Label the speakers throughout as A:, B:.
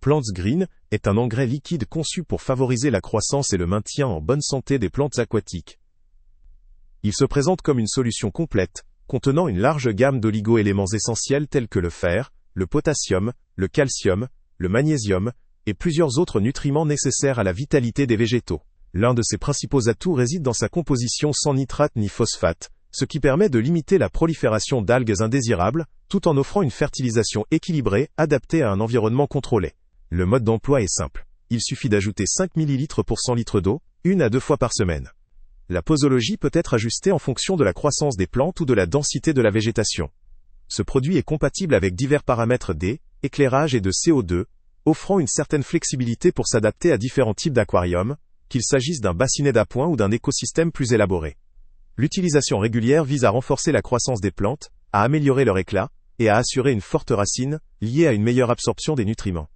A: PlantsGreen est un engrais liquide conçu pour favoriser la croissance et le maintien en bonne santé des plantes aquatiques. Il se présente comme une solution complète, contenant une large gamme d'oligo-éléments essentiels tels que le fer, le potassium, le calcium, le magnésium, et plusieurs autres nutriments nécessaires à la vitalité des végétaux. L'un de ses principaux atouts réside dans sa composition sans nitrate ni phosphate, ce qui permet de limiter la prolifération d'algues indésirables, tout en offrant une fertilisation équilibrée, adaptée à un environnement contrôlé. Le mode d'emploi est simple. Il suffit d'ajouter 5 ml pour 100 litres d'eau, 1 à 2 fois par semaine. La posologie peut être ajustée en fonction de la croissance des plantes ou de la densité de la végétation. Ce produit est compatible avec divers paramètres d'éclairage et de CO2, offrant une certaine flexibilité pour s'adapter à différents types d'aquariums, qu'il s'agisse d'un bassinet d'appoint ou d'un écosystème plus élaboré. L'utilisation régulière vise à renforcer la croissance des plantes, à améliorer leur éclat, et à assurer une forte racine, liée à une meilleure absorption des nutriments.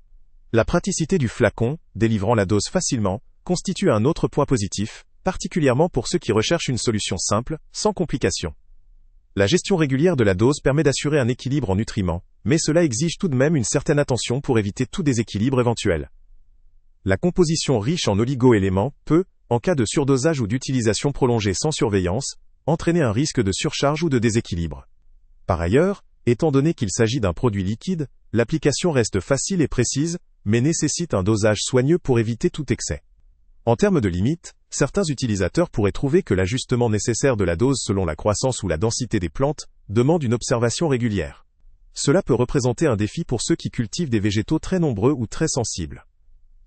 A: La praticité du flacon, délivrant la dose facilement, constitue un autre point positif, particulièrement pour ceux qui recherchent une solution simple, sans complications. La gestion régulière de la dose permet d'assurer un équilibre en nutriments, mais cela exige tout de même une certaine attention pour éviter tout déséquilibre éventuel. La composition riche en oligo-éléments peut, en cas de surdosage ou d'utilisation prolongée sans surveillance, entraîner un risque de surcharge ou de déséquilibre. Par ailleurs, étant donné qu'il s'agit d'un produit liquide, l'application reste facile et précise, mais nécessite un dosage soigneux pour éviter tout excès. En termes de limites, certains utilisateurs pourraient trouver que l'ajustement nécessaire de la dose selon la croissance ou la densité des plantes demande une observation régulière. Cela peut représenter un défi pour ceux qui cultivent des végétaux très nombreux ou très sensibles.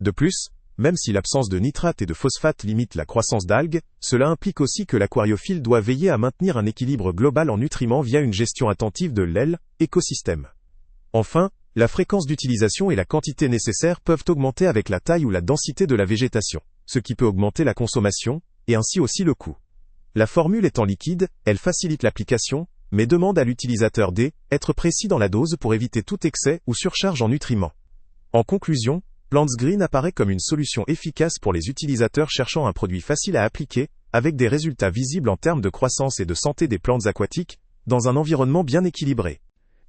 A: De plus, même si l'absence de nitrate et de phosphate limite la croissance d'algues, cela implique aussi que l'aquariophile doit veiller à maintenir un équilibre global en nutriments via une gestion attentive de l'écosystème. Enfin, la fréquence d'utilisation et la quantité nécessaires peuvent augmenter avec la taille ou la densité de la végétation, ce qui peut augmenter la consommation, et ainsi aussi le coût. La formule étant liquide, elle facilite l'application, mais demande à l'utilisateur d'être précis dans la dose pour éviter tout excès ou surcharge en nutriments. En conclusion, PlantsGreen apparaît comme une solution efficace pour les utilisateurs cherchant un produit facile à appliquer, avec des résultats visibles en termes de croissance et de santé des plantes aquatiques, dans un environnement bien équilibré.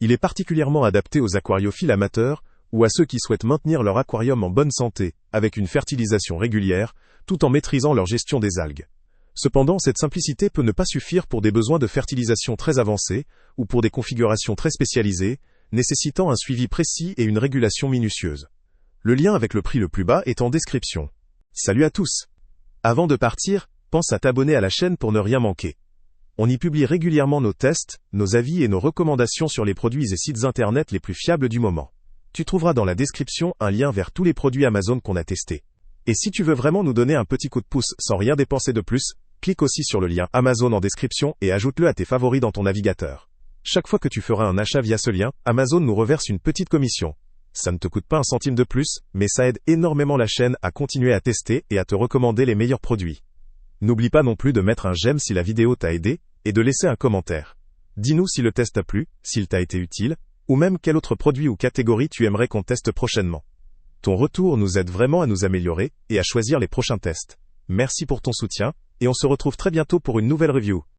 A: Il est particulièrement adapté aux aquariophiles amateurs, ou à ceux qui souhaitent maintenir leur aquarium en bonne santé, avec une fertilisation régulière, tout en maîtrisant leur gestion des algues. Cependant, cette simplicité peut ne pas suffire pour des besoins de fertilisation très avancés, ou pour des configurations très spécialisées, nécessitant un suivi précis et une régulation minutieuse. Le lien avec le prix le plus bas est en description. Salut à tous! Avant de partir, pense à t'abonner à la chaîne pour ne rien manquer. On y publie régulièrement nos tests, nos avis et nos recommandations sur les produits et sites internet les plus fiables du moment. Tu trouveras dans la description un lien vers tous les produits Amazon qu'on a testés. Et si tu veux vraiment nous donner un petit coup de pouce sans rien dépenser de plus, clique aussi sur le lien Amazon en description et ajoute-le à tes favoris dans ton navigateur. Chaque fois que tu feras un achat via ce lien, Amazon nous reverse une petite commission. Ça ne te coûte pas un centime de plus, mais ça aide énormément la chaîne à continuer à tester et à te recommander les meilleurs produits. N'oublie pas non plus de mettre un j'aime si la vidéo t'a aidé, et de laisser un commentaire. Dis-nous si le test t'a plu, s'il t'a été utile, ou même quel autre produit ou catégorie tu aimerais qu'on teste prochainement. Ton retour nous aide vraiment à nous améliorer, et à choisir les prochains tests. Merci pour ton soutien, et on se retrouve très bientôt pour une nouvelle review.